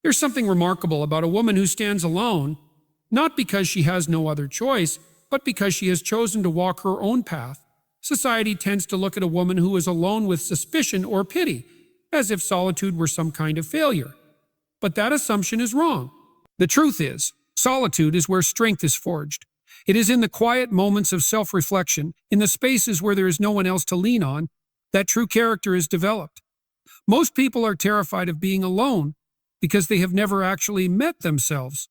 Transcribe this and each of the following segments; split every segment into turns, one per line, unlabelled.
There's something remarkable about a woman who stands alone, not because she has no other choice, but because she has chosen to walk her own path. Society tends to look at a woman who is alone with suspicion or pity, as if solitude were some kind of failure. But that assumption is wrong. The truth is, solitude is where strength is forged. It is in the quiet moments of self-reflection, in the spaces where there is no one else to lean on, that true character is developed. Most people are terrified of being alone because they have never actually met themselves.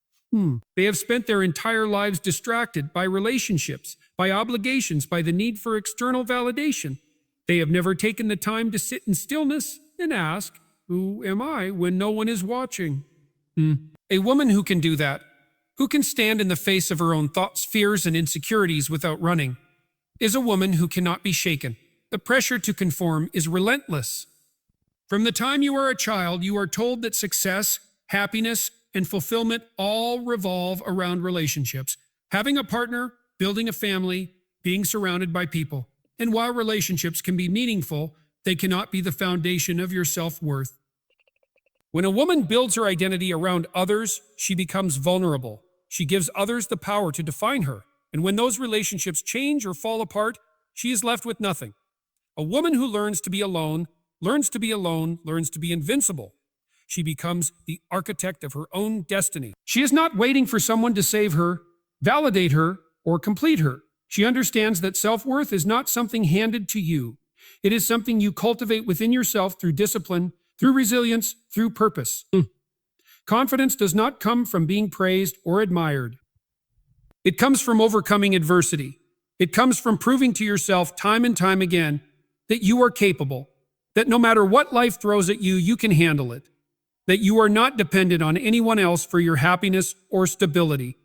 They have spent their entire lives distracted by relationships, by obligations, by the need for external validation. They have never taken the time to sit in stillness and ask, "Who am I when no one is watching?" A woman who can do that, who can stand in the face of her own thoughts, fears, and insecurities without running, is a woman who cannot be shaken. The pressure to conform is relentless. From the time you are a child, you are told that success, happiness, and fulfillment all revolve around relationships. Having a partner, building a family, being surrounded by people. And while relationships can be meaningful, they cannot be the foundation of your self-worth. When a woman builds her identity around others, she becomes vulnerable. She gives others the power to define her. And when those relationships change or fall apart, she is left with nothing. A woman who learns to be alone, learns to be invincible. She becomes the architect of her own destiny. She is not waiting for someone to save her, validate her, or complete her. She understands that self-worth is not something handed to you. It is something you cultivate within yourself through discipline, through resilience, through purpose. Confidence does not come from being praised or admired. It comes from overcoming adversity. It comes from proving to yourself time and time again that you are capable, that no matter what life throws at you, you can handle it, that you are not dependent on anyone else for your happiness or stability.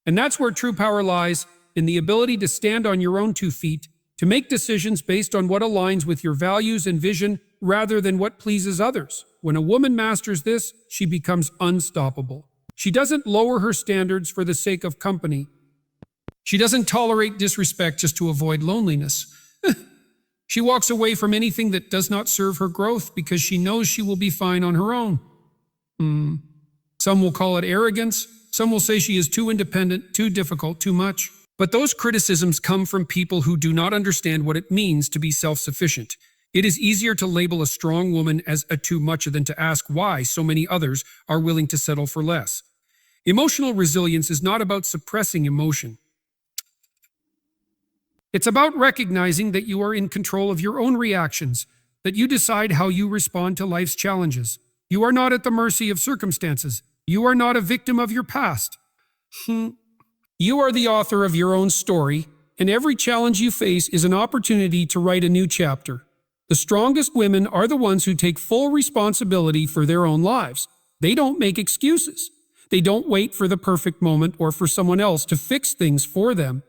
And that's where true power lies, in the ability to stand on your own 2 feet, to make decisions based on what aligns with your values and vision rather than what pleases others. When a woman masters this, she becomes unstoppable. She doesn't lower her standards for the sake of company. She doesn't tolerate disrespect just to avoid loneliness. She walks away from anything that does not serve her growth because she knows she will be fine on her own. Some will call it arrogance. Some will say she is too independent, too difficult, too much. But those criticisms come from people who do not understand what it means to be self-sufficient. It is easier to label a strong woman as a too much than to ask why so many others are willing to settle for less. Emotional resilience is not about suppressing emotion. It's about recognizing that you are in control of your own reactions, that you decide how you respond to life's challenges. You are not at the mercy of circumstances. You are not a victim of your past. You are the author of your own story, and every challenge you face is an opportunity to write a new chapter. The strongest women are the ones who take full responsibility for their own lives. They don't make excuses. They don't wait for the perfect moment or for someone else to fix things for them.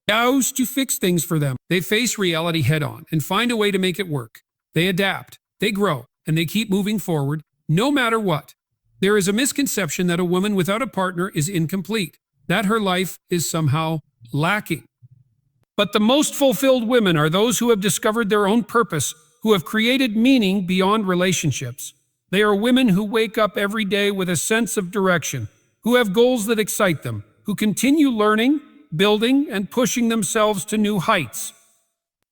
To fix things for them. They face reality head-on and find a way to make it work. They adapt, they grow, and they keep moving forward, no matter what. There is a misconception that a woman without a partner is incomplete, that her life is somehow lacking. But the most fulfilled women are those who have discovered their own purpose, who have created meaning beyond relationships. They are women who wake up every day with a sense of direction, who have goals that excite them, who continue learning, building, and pushing themselves to new heights.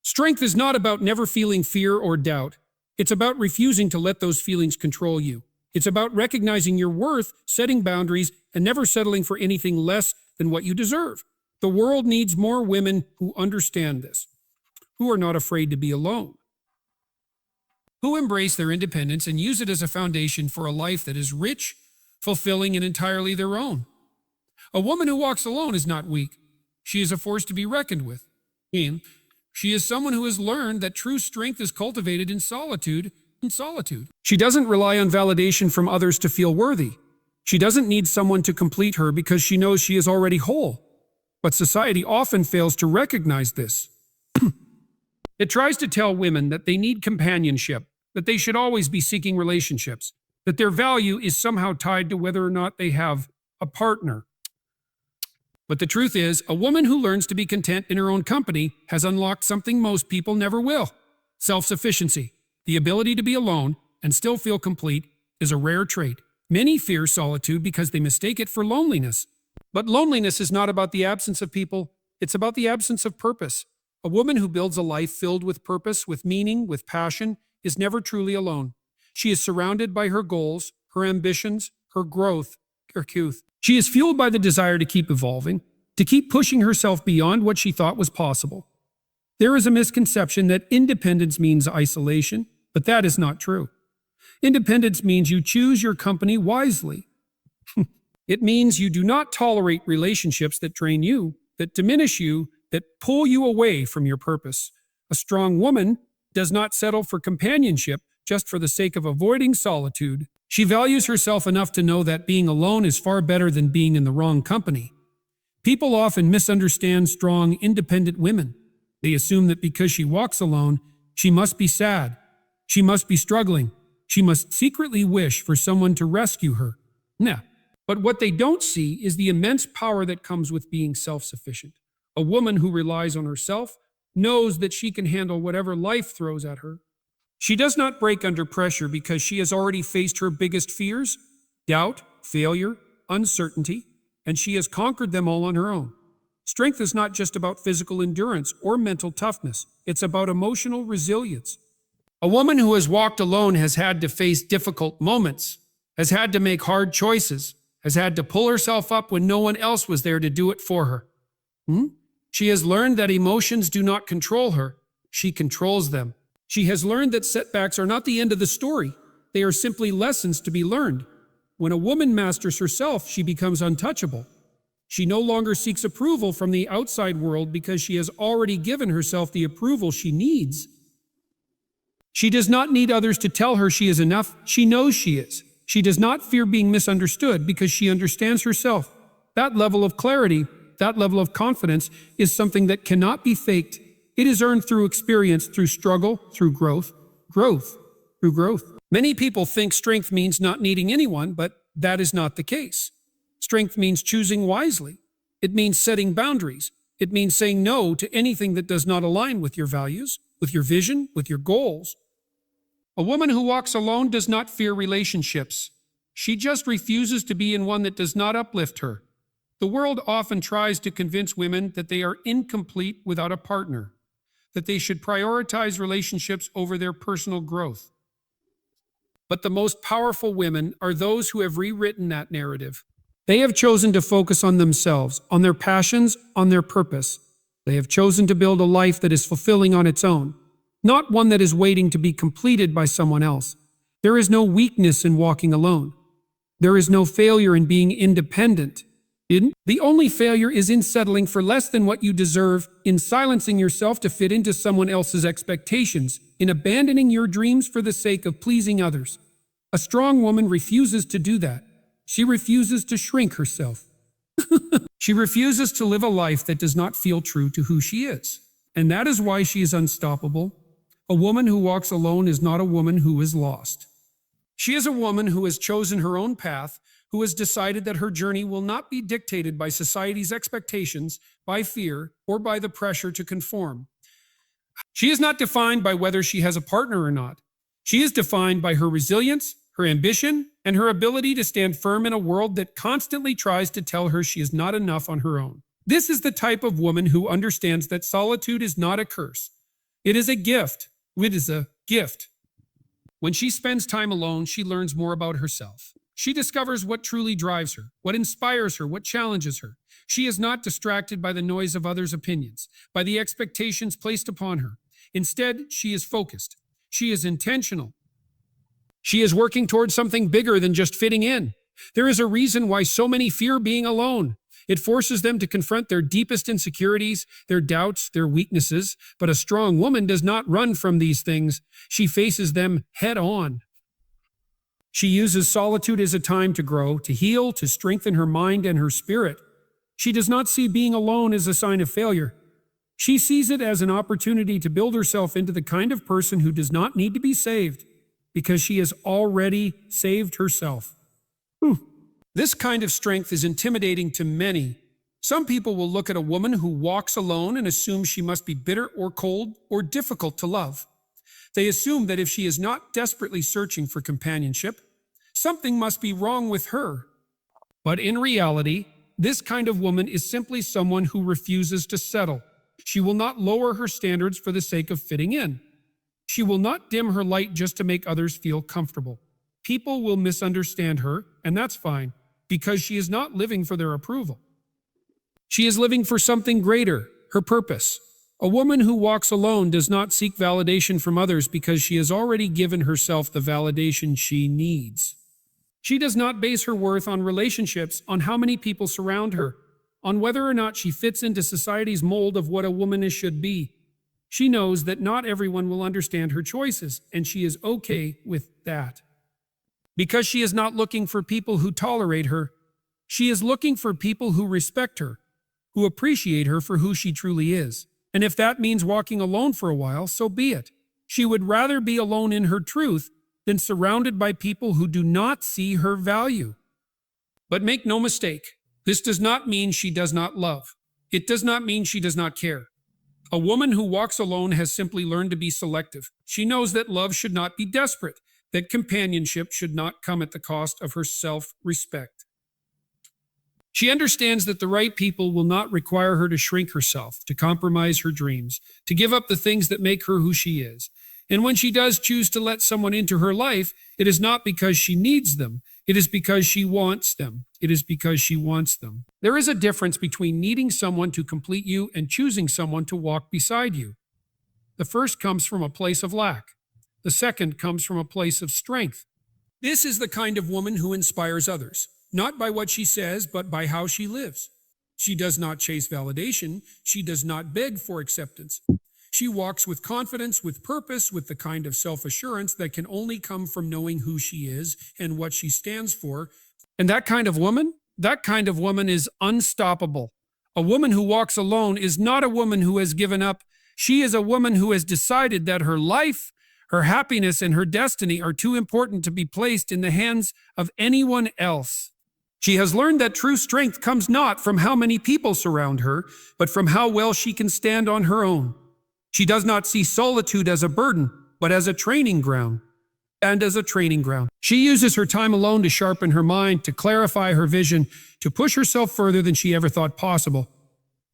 Strength is not about never feeling fear or doubt. It's about refusing to let those feelings control you. It's about recognizing your worth, setting boundaries, and never settling for anything less than what you deserve. The world needs more women who understand this, who are not afraid to be alone, who embrace their independence and use it as a foundation for a life that is rich, fulfilling, and entirely their own. A woman who walks alone is not weak. She is a force to be reckoned with. She is someone who has learned that true strength is cultivated in solitude. She doesn't rely on validation from others to feel worthy. She doesn't need someone to complete her because she knows she is already whole. But society often fails to recognize this. It tries to tell women that they need companionship, that they should always be seeking relationships, that their value is somehow tied to whether or not they have a partner. But the truth is, a woman who learns to be content in her own company has unlocked something most people never will. Self-sufficiency. The ability to be alone and still feel complete is a rare trait. Many fear solitude because they mistake it for loneliness. But loneliness is not about the absence of people, it's about the absence of purpose. A woman who builds a life filled with purpose, with meaning, with passion, is never truly alone. She is surrounded by her goals, her ambitions, her growth, her youth. She is fueled by the desire to keep evolving, to keep pushing herself beyond what she thought was possible. There is a misconception that independence means isolation, but that is not true. Independence means you choose your company wisely. It means you do not tolerate relationships that drain you, that diminish you, that pull you away from your purpose. A strong woman does not settle for companionship just for the sake of avoiding solitude. She values herself enough to know that being alone is far better than being in the wrong company. People often misunderstand strong, independent women. They assume that because she walks alone, she must be sad. She must be struggling. She must secretly wish for someone to rescue her. Nah. But what they don't see is the immense power that comes with being self-sufficient. A woman who relies on herself knows that she can handle whatever life throws at her. She does not break under pressure because she has already faced her biggest fears, doubt, failure, uncertainty, and she has conquered them all on her own. Strength is not just about physical endurance or mental toughness. It's about emotional resilience. A woman who has walked alone has had to face difficult moments, has had to make hard choices, has had to pull herself up when no one else was there to do it for her. She has learned that emotions do not control her. She controls them. She has learned that setbacks are not the end of the story. They are simply lessons to be learned. When a woman masters herself, she becomes untouchable. She no longer seeks approval from the outside world because she has already given herself the approval she needs. She does not need others to tell her she is enough. She knows she is. She does not fear being misunderstood because she understands herself. That level of clarity, that level of confidence is something that cannot be faked. It is earned through experience, through struggle, through growth. Many people think strength means not needing anyone, but that is not the case. Strength means choosing wisely. It means setting boundaries. It means saying no to anything that does not align with your values, with your vision, with your goals. A woman who walks alone does not fear relationships. She just refuses to be in one that does not uplift her. The world often tries to convince women that they are incomplete without a partner, that they should prioritize relationships over their personal growth. But the most powerful women are those who have rewritten that narrative. They have chosen to focus on themselves, on their passions, on their purpose. They have chosen to build a life that is fulfilling on its own, not one that is waiting to be completed by someone else. There is no weakness in walking alone. There is no failure in being independent. The only failure is in settling for less than what you deserve, in silencing yourself to fit into someone else's expectations, in abandoning your dreams for the sake of pleasing others. A strong woman refuses to do that. She refuses to shrink herself. She refuses to live a life that does not feel true to who she is. And that is why she is unstoppable. A woman who walks alone is not a woman who is lost. She is a woman who has chosen her own path, who has decided that her journey will not be dictated by society's expectations, by fear, or by the pressure to conform. She is not defined by whether she has a partner or not. She is defined by her resilience, her ambition, and her ability to stand firm in a world that constantly tries to tell her she is not enough on her own. This is the type of woman who understands that solitude is not a curse. It is a gift. It is a gift. When she spends time alone, she learns more about herself. She discovers what truly drives her, what inspires her, what challenges her. She is not distracted by the noise of others' opinions, by the expectations placed upon her. Instead, she is focused. She is intentional. She is working towards something bigger than just fitting in. There is a reason why so many fear being alone. It forces them to confront their deepest insecurities, their doubts, their weaknesses. But a strong woman does not run from these things. She faces them head on. She uses solitude as a time to grow, to heal, to strengthen her mind and her spirit. She does not see being alone as a sign of failure. She sees it as an opportunity to build herself into the kind of person who does not need to be saved, because she has already saved herself. This kind of strength is intimidating to many. Some people will look at a woman who walks alone and assume she must be bitter or cold or difficult to love. They assume that if she is not desperately searching for companionship, Something must be wrong with her. But in reality, this kind of woman is simply someone who refuses to settle. She will not lower her standards for the sake of fitting in. She will not dim her light just to make others feel comfortable. People will misunderstand her, and that's fine, because she is not living for their approval. She is living for something greater, her purpose. A woman who walks alone does not seek validation from others because she has already given herself the validation she needs. She does not base her worth on relationships, on how many people surround her, on whether or not she fits into society's mold of what a woman should be. She knows that not everyone will understand her choices, and she is okay with that. Because she is not looking for people who tolerate her, she is looking for people who respect her, who appreciate her for who she truly is. And if that means walking alone for a while, so be it. She would rather be alone in her truth than surrounded by people who do not see her value. But make no mistake, this does not mean she does not love. It does not mean she does not care. A woman who walks alone has simply learned to be selective. She knows that love should not be desperate, that companionship should not come at the cost of her self-respect. She understands that the right people will not require her to shrink herself, to compromise her dreams, to give up the things that make her who she is. And when she does choose to let someone into her life, it is not because she needs them. It is because she wants them. It is because she wants them. There is a difference between needing someone to complete you and choosing someone to walk beside you. The first comes from a place of lack. The second comes from a place of strength. This is the kind of woman who inspires others, not by what she says, but by how she lives. She does not chase validation. She does not beg for acceptance. She walks with confidence, with purpose, with the kind of self-assurance that can only come from knowing who she is and what she stands for. And that kind of woman is unstoppable. A woman who walks alone is not a woman who has given up. She is a woman who has decided that her life, her happiness, and her destiny are too important to be placed in the hands of anyone else. She has learned that true strength comes not from how many people surround her, but from how well she can stand on her own. She does not see solitude as a burden, but as a training ground. And as a training ground. She uses her time alone to sharpen her mind, to clarify her vision, to push herself further than she ever thought possible.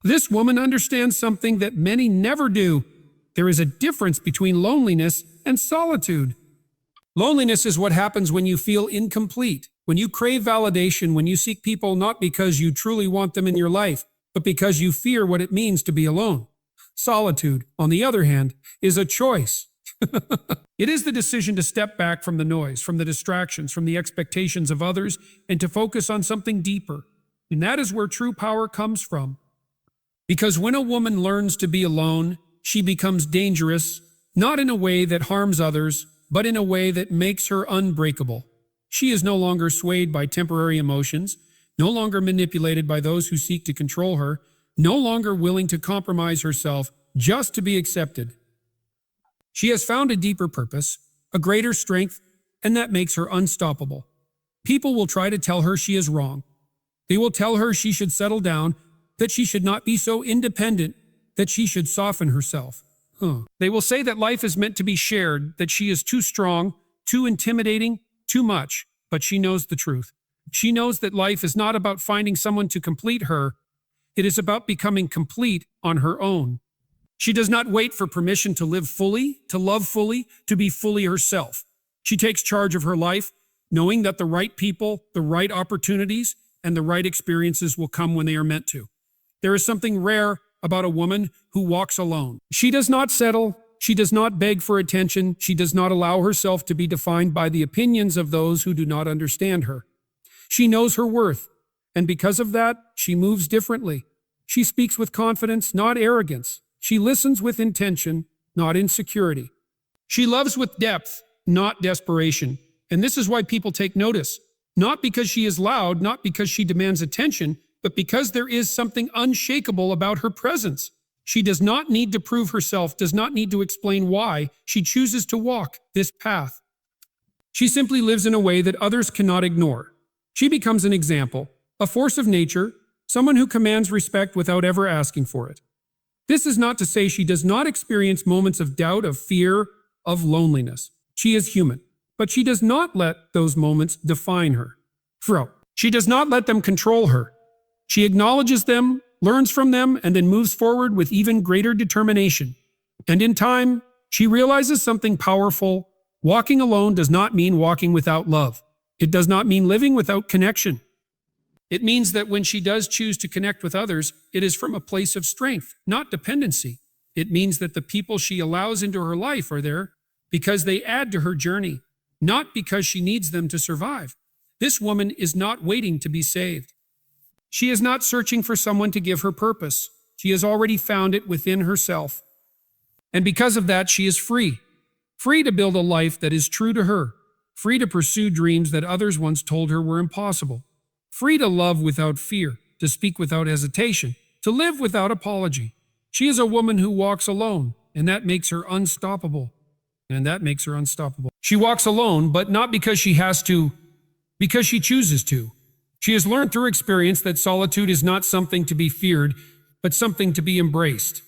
This woman understands something that many never do. There is a difference between loneliness and solitude. Loneliness is what happens when you feel incomplete, when you crave validation, when you seek people not because you truly want them in your life, but because you fear what it means to be alone. Solitude, on the other hand, is a choice. It is the decision to step back from the noise, from the distractions, from the expectations of others, and to focus on something deeper. And that is where true power comes from. Because when a woman learns to be alone, she becomes dangerous, not in a way that harms others, but in a way that makes her unbreakable. She is no longer swayed by temporary emotions, no longer manipulated by those who seek to control her, no longer willing to compromise herself just to be accepted. She has found a deeper purpose, a greater strength, and that makes her unstoppable. People will try to tell her she is wrong. They will tell her she should settle down, that she should not be so independent, that she should soften herself. They will say that life is meant to be shared, that she is too strong, too intimidating, too much, but she knows the truth. She knows that life is not about finding someone to complete her. It is about becoming complete on her own. She does not wait for permission to live fully, to love fully, to be fully herself. She takes charge of her life, knowing that the right people, the right opportunities, and the right experiences will come when they are meant to. There is something rare about a woman who walks alone. She does not settle. She does not beg for attention. She does not allow herself to be defined by the opinions of those who do not understand her. She knows her worth, and because of that, she moves differently. She speaks with confidence, not arrogance. She listens with intention, not insecurity. She loves with depth, not desperation. And this is why people take notice. Not because she is loud, not because she demands attention, but because there is something unshakable about her presence. She does not need to prove herself, does not need to explain why. She chooses to walk this path. She simply lives in a way that others cannot ignore. She becomes an example, a force of nature, someone who commands respect without ever asking for it. This is not to say she does not experience moments of doubt, of fear, of loneliness. She is human. But she does not let those moments define her. She does not let them control her. She acknowledges them, learns from them, and then moves forward with even greater determination. And in time, she realizes something powerful. Walking alone does not mean walking without love. It does not mean living without connection. It means that when she does choose to connect with others, it is from a place of strength, not dependency. It means that the people she allows into her life are there because they add to her journey, not because she needs them to survive. This woman is not waiting to be saved. She is not searching for someone to give her purpose. She has already found it within herself. And because of that, she is free. Free to build a life that is true to her. Free to pursue dreams that others once told her were impossible. Free to love without fear, to speak without hesitation, to live without apology. She is a woman who walks alone, and that makes her unstoppable. She walks alone, but not because she has to, because she chooses to. She has learned through experience that solitude is not something to be feared, but something to be embraced.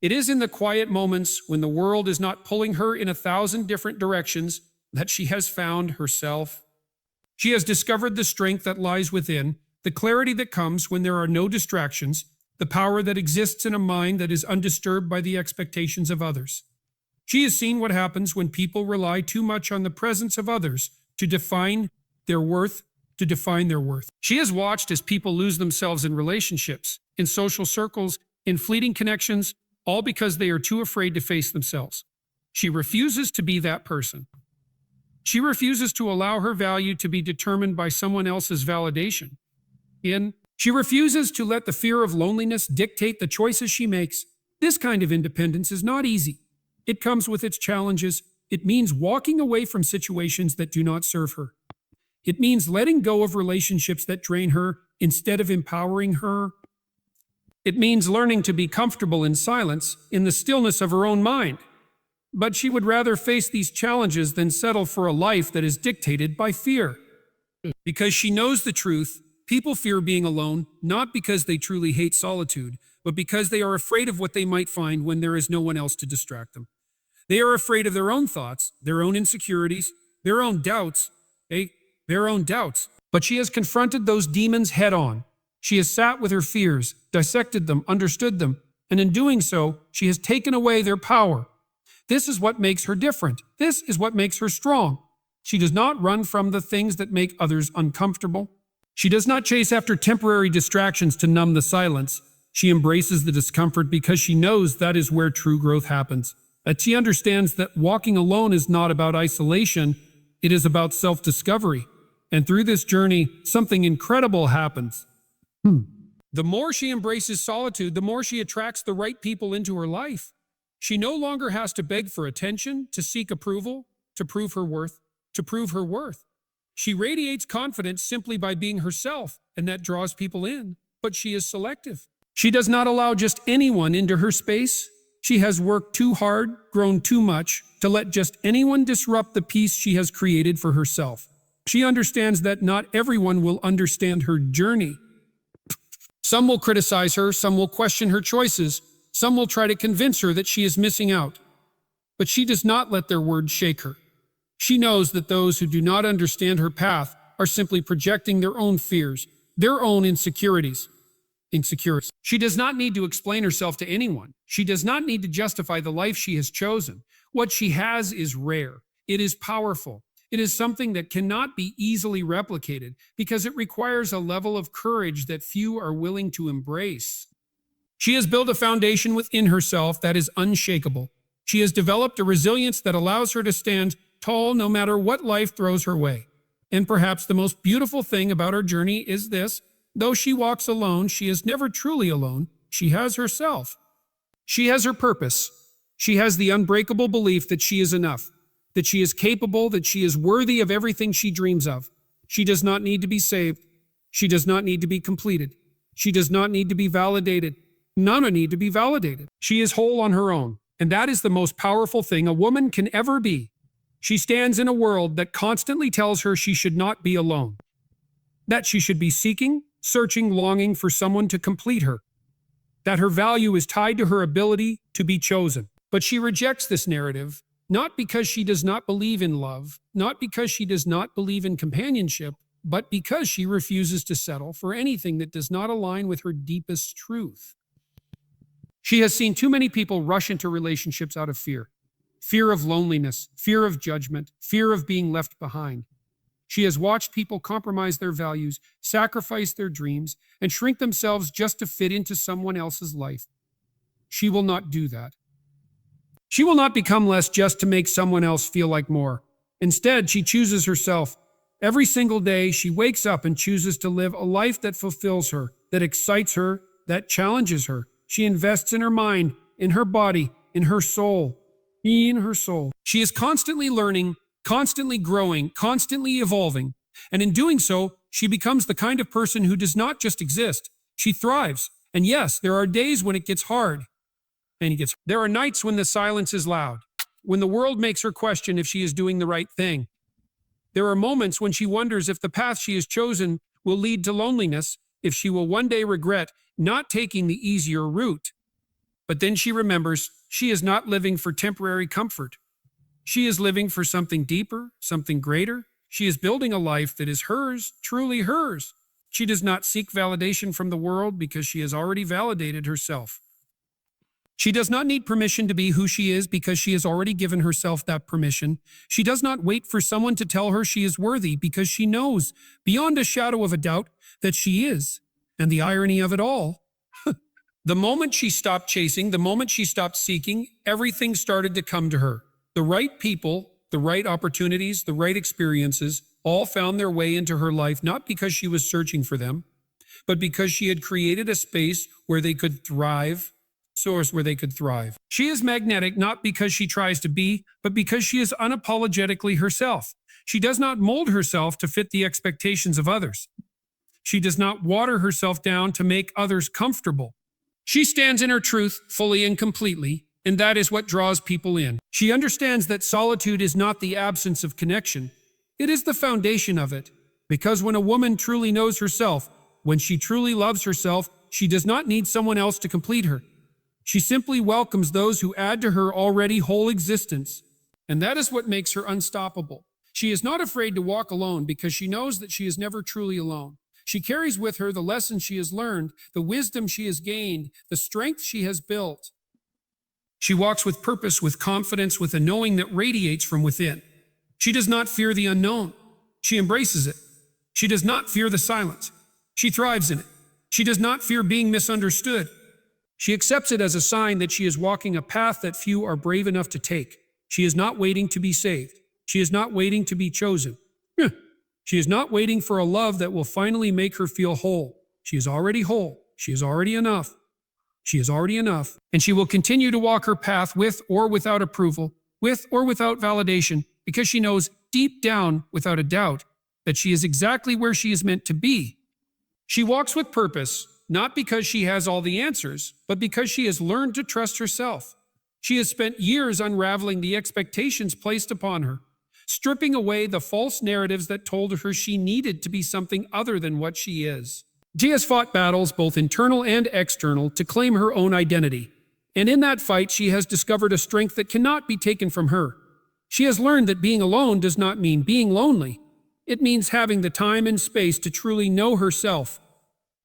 It is in the quiet moments when the world is not pulling her in 1,000 different directions that she has found herself. She has discovered the strength that lies within, the clarity that comes when there are no distractions, the power that exists in a mind that is undisturbed by the expectations of others. She has seen what happens when people rely too much on the presence of others to define their worth. She has watched as people lose themselves in relationships, in social circles, in fleeting connections, all because they are too afraid to face themselves. She refuses to be that person. She refuses to allow her value to be determined by someone else's validation. She refuses to let the fear of loneliness dictate the choices she makes. This kind of independence is not easy. It comes with its challenges. It means walking away from situations that do not serve her. It means letting go of relationships that drain her instead of empowering her. It means learning to be comfortable in silence, in the stillness of her own mind. But she would rather face these challenges than settle for a life that is dictated by fear. Because she knows the truth, people fear being alone, not because they truly hate solitude, but because they are afraid of what they might find when there is no one else to distract them. They are afraid of their own thoughts, their own insecurities, their own doubts. But she has confronted those demons head on. She has sat with her fears, dissected them, understood them, and in doing so, she has taken away their power. This is what makes her different. This is what makes her strong. She does not run from the things that make others uncomfortable. She does not chase after temporary distractions to numb the silence. She embraces the discomfort because she knows that is where true growth happens. That she understands that walking alone is not about isolation, it is about self-discovery. And through this journey, something incredible happens. The more she embraces solitude, the more she attracts the right people into her life. She no longer has to beg for attention, to seek approval, to prove her worth. She radiates confidence simply by being herself, and that draws people in. But she is selective. She does not allow just anyone into her space. She has worked too hard, grown too much, to let just anyone disrupt the peace she has created for herself. She understands that not everyone will understand her journey. Some will criticize her, some will question her choices, some will try to convince her that she is missing out. But she does not let their words shake her. She knows that those who do not understand her path are simply projecting their own fears, their own insecurities. She does not need to explain herself to anyone. She does not need to justify the life she has chosen. What she has is rare. It is powerful. It is something that cannot be easily replicated because it requires a level of courage that few are willing to embrace. She has built a foundation within herself that is unshakable. She has developed a resilience that allows her to stand tall no matter what life throws her way. And perhaps the most beautiful thing about her journey is this: though she walks alone, she is never truly alone. She has herself. She has her purpose. She has the unbreakable belief that she is enough, that she is capable, that she is worthy of everything she dreams of. She does not need to be saved. She does not need to be completed. She does not need to be validated. None need to be validated. She is whole on her own, and that is the most powerful thing a woman can ever be. She stands in a world that constantly tells her she should not be alone, that she should be seeking, searching, longing for someone to complete her, that her value is tied to her ability to be chosen. But she rejects this narrative Not because she does not believe in love, not because she does not believe in companionship, but because she refuses to settle for anything that does not align with her deepest truth. She has seen too many people rush into relationships out of fear. Fear of loneliness, fear of judgment, fear of being left behind. She has watched people compromise their values, sacrifice their dreams, and shrink themselves just to fit into someone else's life. She will not do that. She will not become less just to make someone else feel like more. Instead, she chooses herself. Every single day, she wakes up and chooses to live a life that fulfills her, that excites her, that challenges her. She invests in her mind, in her body, in her soul. In her soul. She is constantly learning, constantly growing, constantly evolving. And in doing so, she becomes the kind of person who does not just exist. She thrives. And yes, there are days when it gets hard. There are nights when the silence is loud, when the world makes her question if she is doing the right thing. There are moments when she wonders if the path she has chosen will lead to loneliness, if she will one day regret not taking the easier route. But then she remembers she is not living for temporary comfort. She is living for something deeper, something greater. She is building a life that is hers, truly hers. She does not seek validation from the world because she has already validated herself. She does not need permission to be who she is because she has already given herself that permission. She does not wait for someone to tell her she is worthy because she knows, beyond a shadow of a doubt, that she is. And the irony of it all, the moment she stopped chasing, the moment she stopped seeking, everything started to come to her. The right people, the right opportunities, the right experiences all found their way into her life, not because she was searching for them, but because she had created a space where they could thrive. She is magnetic not because she tries to be, but because she is unapologetically herself. She does not mold herself to fit the expectations of others. She does not water herself down to make others comfortable. She stands in her truth fully and completely, and that is what draws people in. She understands that solitude is not the absence of connection. It is the foundation of it. Because when a woman truly knows herself, when she truly loves herself, she does not need someone else to complete her. She simply welcomes those who add to her already whole existence. And that is what makes her unstoppable. She is not afraid to walk alone because she knows that she is never truly alone. She carries with her the lessons she has learned, the wisdom she has gained, the strength she has built. She walks with purpose, with confidence, with a knowing that radiates from within. She does not fear the unknown. She embraces it. She does not fear the silence. She thrives in it. She does not fear being misunderstood. She accepts it as a sign that she is walking a path that few are brave enough to take. She is not waiting to be saved. She is not waiting to be chosen. She is not waiting for a love that will finally make her feel whole. She is already whole. She is already enough. She is already enough. And she will continue to walk her path with or without approval, with or without validation, because she knows deep down, without a doubt, that she is exactly where she is meant to be. She walks with purpose, not because she has all the answers, but because she has learned to trust herself. She has spent years unraveling the expectations placed upon her, stripping away the false narratives that told her she needed to be something other than what she is. She has fought battles, both internal and external, to claim her own identity. And in that fight, she has discovered a strength that cannot be taken from her. She has learned that being alone does not mean being lonely. It means having the time and space to truly know herself.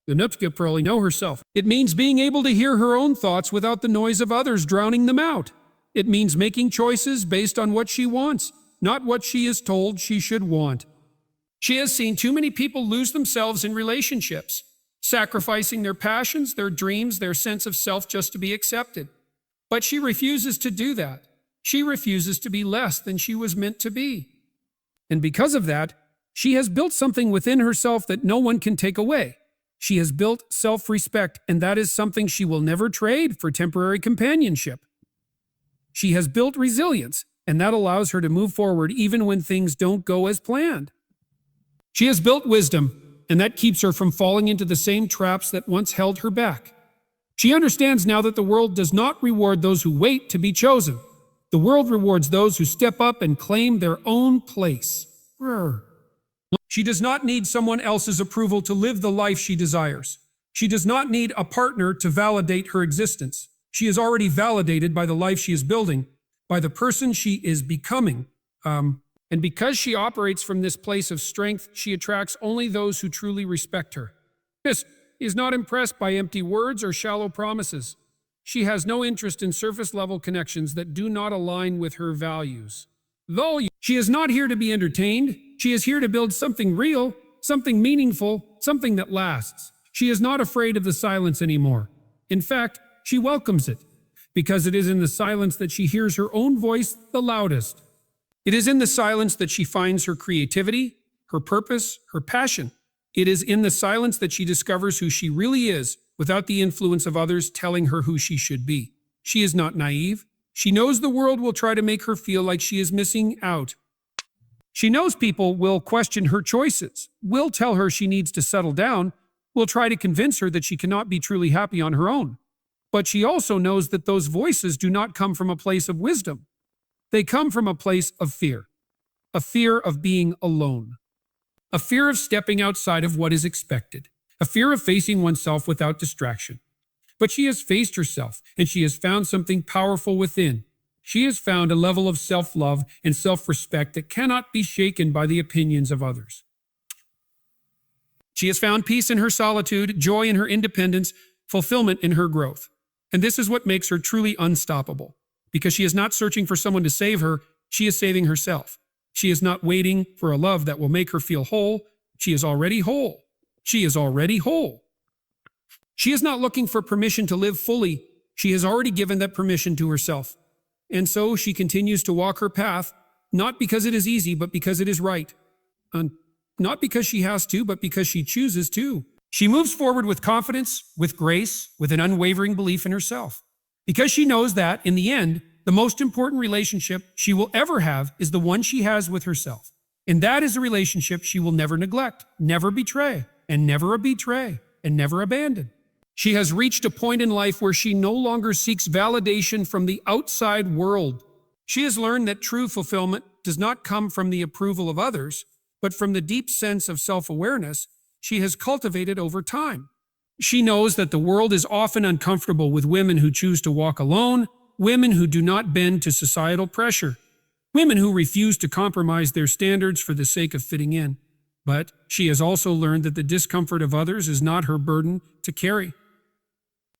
It means being able to hear her own thoughts without the noise of others drowning them out. It means making choices based on what she wants, not what she is told she should want. She has seen too many people lose themselves in relationships, sacrificing their passions, their dreams, their sense of self just to be accepted. But she refuses to do that. She refuses to be less than she was meant to be. And because of that, she has built something within herself that no one can take away. She has built self-respect, and that is something she will never trade for temporary companionship. She has built resilience, and that allows her to move forward even when things don't go as planned. She has built wisdom, and that keeps her from falling into the same traps that once held her back. She understands now that the world does not reward those who wait to be chosen. The world rewards those who step up and claim their own place. She does not need someone else's approval to live the life she desires. She does not need a partner to validate her existence. She is already validated by the life she is building, by the person she is becoming. And because she operates from this place of strength, she attracts only those who truly respect her. She is not impressed by empty words or shallow promises. She has no interest in surface-level connections that do not align with her values. Though she is not here to be entertained, she is here to build something real, something meaningful, something that lasts. She is not afraid of the silence anymore. In fact, she welcomes it, because it is in the silence that she hears her own voice the loudest. It is in the silence that she finds her creativity, her purpose, her passion. It is in the silence that she discovers who she really is, without the influence of others telling her who she should be. She is not naive. She knows the world will try to make her feel like she is missing out. She knows people will question her choices, will tell her she needs to settle down, will try to convince her that she cannot be truly happy on her own. But she also knows that those voices do not come from a place of wisdom. They come from a place of fear, a fear of being alone, a fear of stepping outside of what is expected, a fear of facing oneself without distraction. But she has faced herself, and she has found something powerful within. She has found a level of self-love and self-respect that cannot be shaken by the opinions of others. She has found peace in her solitude, joy in her independence, fulfillment in her growth. And this is what makes her truly unstoppable. Because she is not searching for someone to save her, she is saving herself. She is not waiting for a love that will make her feel whole. She is already whole. She is already whole. She is not looking for permission to live fully. She has already given that permission to herself. And so she continues to walk her path, not because it is easy, but because it is right. Not because she has to, but because she chooses to. She moves forward with confidence, with grace, with an unwavering belief in herself. Because she knows that, in the end, the most important relationship she will ever have is the one she has with herself. And that is a relationship she will never neglect, never betray, and never abandon. She has reached a point in life where she no longer seeks validation from the outside world. She has learned that true fulfillment does not come from the approval of others, but from the deep sense of self-awareness she has cultivated over time. She knows that the world is often uncomfortable with women who choose to walk alone, women who do not bend to societal pressure, women who refuse to compromise their standards for the sake of fitting in. But she has also learned that the discomfort of others is not her burden to carry.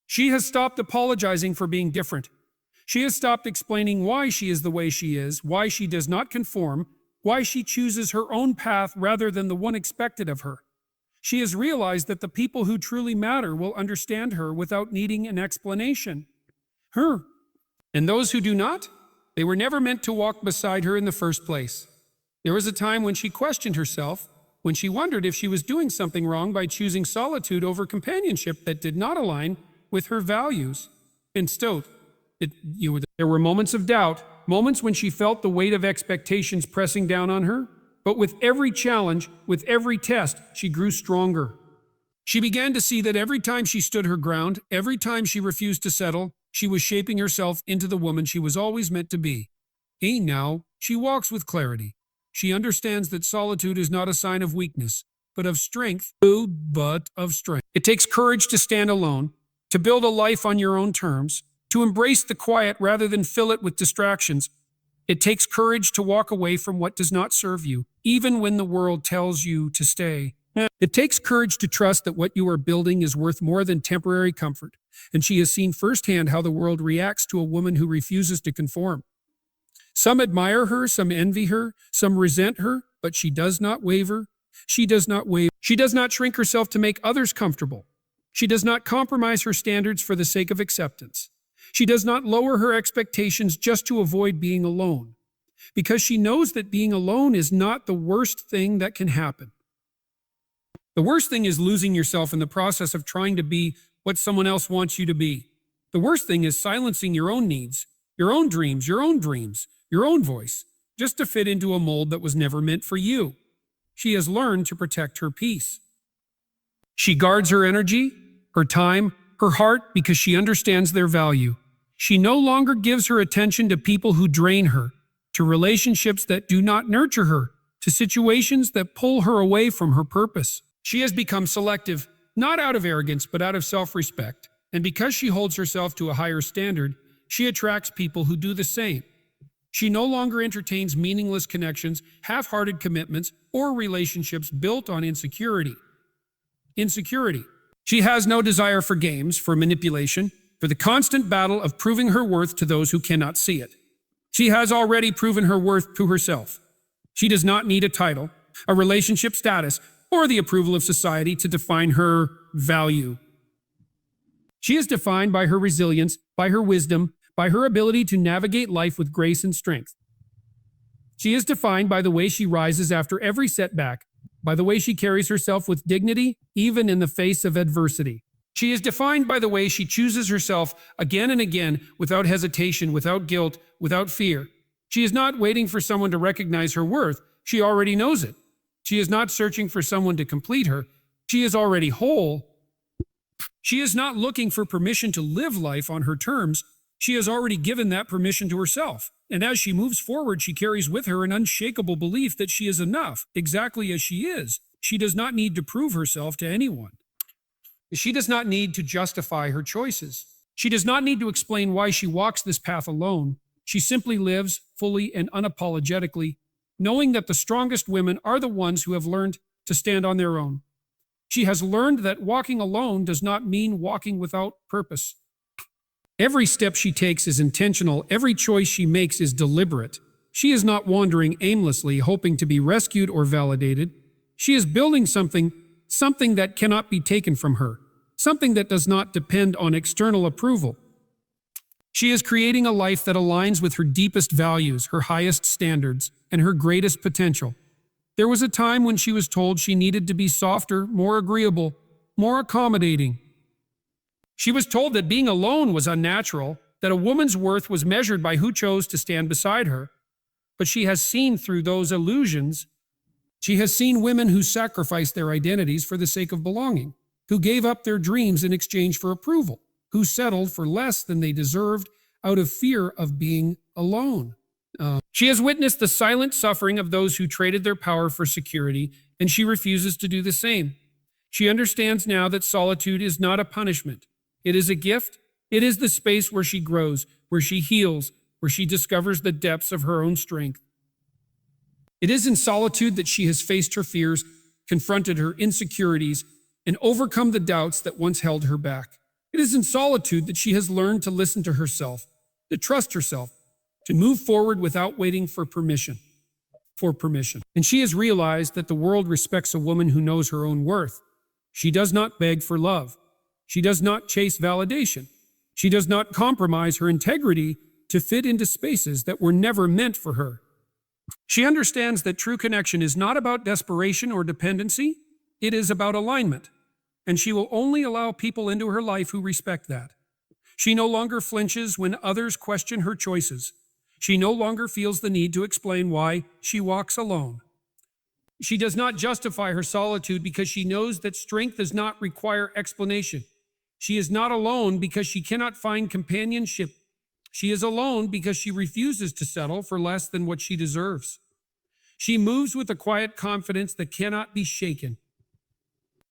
She has stopped apologizing for being different. She has stopped explaining why she is the way she is, why she does not conform, why she chooses her own path rather than the one expected of her. She has realized that the people who truly matter will understand her without needing an explanation. Her. And those who do not, they were never meant to walk beside her in the first place. There was a time when she questioned herself, when she wondered if she was doing something wrong by choosing solitude over companionship that did not align with her values. And still, there were moments of doubt, moments when she felt the weight of expectations pressing down on her. But with every challenge, with every test, she grew stronger. She began to see that every time she stood her ground, every time she refused to settle, she was shaping herself into the woman she was always meant to be. And now, she walks with clarity. She understands that solitude is not a sign of weakness, but of strength. It takes courage to stand alone, to build a life on your own terms, to embrace the quiet rather than fill it with distractions. It takes courage to walk away from what does not serve you, even when the world tells you to stay. It takes courage to trust that what you are building is worth more than temporary comfort, and she has seen firsthand how the world reacts to a woman who refuses to conform. Some admire her, some envy her, some resent her, but she does not waver. She does not shrink herself to make others comfortable. She does not compromise her standards for the sake of acceptance. She does not lower her expectations just to avoid being alone, because she knows that being alone is not the worst thing that can happen. The worst thing is losing yourself in the process of trying to be what someone else wants you to be. The worst thing is silencing your own needs, your own dreams, your own voice, just to fit into a mold that was never meant for you. She has learned to protect her peace. She guards her energy, her time, her heart because she understands their value. She no longer gives her attention to people who drain her, to relationships that do not nurture her, to situations that pull her away from her purpose. She has become selective, not out of arrogance, but out of self-respect. And because she holds herself to a higher standard, she attracts people who do the same. She no longer entertains meaningless connections, half-hearted commitments, or relationships built on insecurity. She has no desire for games, for manipulation, for the constant battle of proving her worth to those who cannot see it. She has already proven her worth to herself. She does not need a title, a relationship status, or the approval of society to define her value. She is defined by her resilience, by her wisdom, by her ability to navigate life with grace and strength. She is defined by the way she rises after every setback, by the way she carries herself with dignity, even in the face of adversity. She is defined by the way she chooses herself again and again, without hesitation, without guilt, without fear. She is not waiting for someone to recognize her worth. She already knows it. She is not searching for someone to complete her. She is already whole. She is not looking for permission to live life on her terms. She has already given that permission to herself. And as she moves forward, she carries with her an unshakable belief that she is enough, exactly as she is. She does not need to prove herself to anyone. She does not need to justify her choices. She does not need to explain why she walks this path alone. She simply lives fully and unapologetically, knowing that the strongest women are the ones who have learned to stand on their own. She has learned that walking alone does not mean walking without purpose. Every step she takes is intentional. Every choice she makes is deliberate. She is not wandering aimlessly, hoping to be rescued or validated. She is building something that cannot be taken from her, something that does not depend on external approval. She is creating a life that aligns with her deepest values, her highest standards, and her greatest potential. There was a time when she was told she needed to be softer, more agreeable, more accommodating. She was told that being alone was unnatural, that a woman's worth was measured by who chose to stand beside her. But she has seen through those illusions. She has seen women who sacrificed their identities for the sake of belonging, who gave up their dreams in exchange for approval, who settled for less than they deserved out of fear of being alone. She has witnessed the silent suffering of those who traded their power for security, and she refuses to do the same. She understands now that solitude is not a punishment. It is a gift. It is the space where she grows, where she heals, where she discovers the depths of her own strength. It is in solitude that she has faced her fears, confronted her insecurities, and overcome the doubts that once held her back. It is in solitude that she has learned to listen to herself, to trust herself, to move forward without waiting for permission. And she has realized that the world respects a woman who knows her own worth. She does not beg for love. She does not chase validation. She does not compromise her integrity to fit into spaces that were never meant for her. She understands that true connection is not about desperation or dependency. It is about alignment. And she will only allow people into her life who respect that. She no longer flinches when others question her choices. She no longer feels the need to explain why she walks alone. She does not justify her solitude because she knows that strength does not require explanation. She is not alone because she cannot find companionship. She is alone because she refuses to settle for less than what she deserves. She moves with a quiet confidence that cannot be shaken.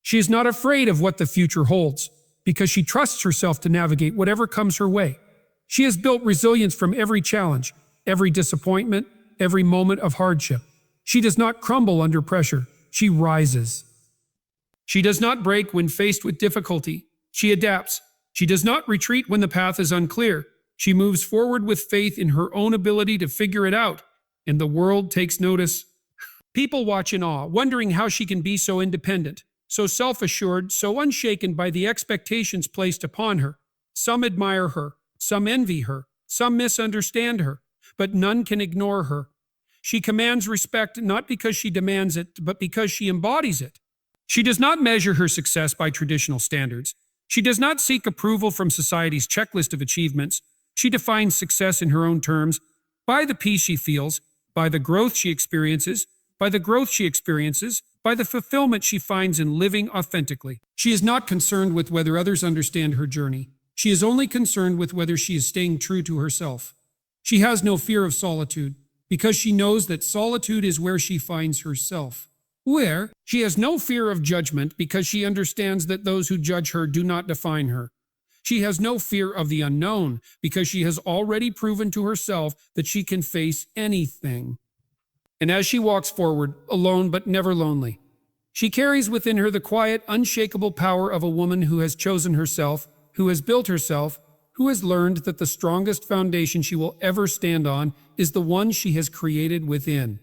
She is not afraid of what the future holds because she trusts herself to navigate whatever comes her way. She has built resilience from every challenge, every disappointment, every moment of hardship. She does not crumble under pressure. She rises. She does not break when faced with difficulty. She adapts. She does not retreat when the path is unclear. She moves forward with faith in her own ability to figure it out, and the world takes notice. People watch in awe, wondering how she can be so independent, so self-assured, so unshaken by the expectations placed upon her. Some admire her, some envy her, some misunderstand her, but none can ignore her. She commands respect not because she demands it, but because she embodies it. She does not measure her success by traditional standards. She does not seek approval from society's checklist of achievements. She defines success in her own terms, by the peace she feels, by the growth she experiences, by the fulfillment she finds in living authentically. She is not concerned with whether others understand her journey. She is only concerned with whether she is staying true to herself. She has no fear of solitude, because she knows that solitude is where she finds herself. Where she has no fear of judgment because she understands that those who judge her do not define her. She has no fear of the unknown because she has already proven to herself that she can face anything. And as she walks forward, alone but never lonely, she carries within her the quiet, unshakable power of a woman who has chosen herself, who has built herself, who has learned that the strongest foundation she will ever stand on is the one she has created within.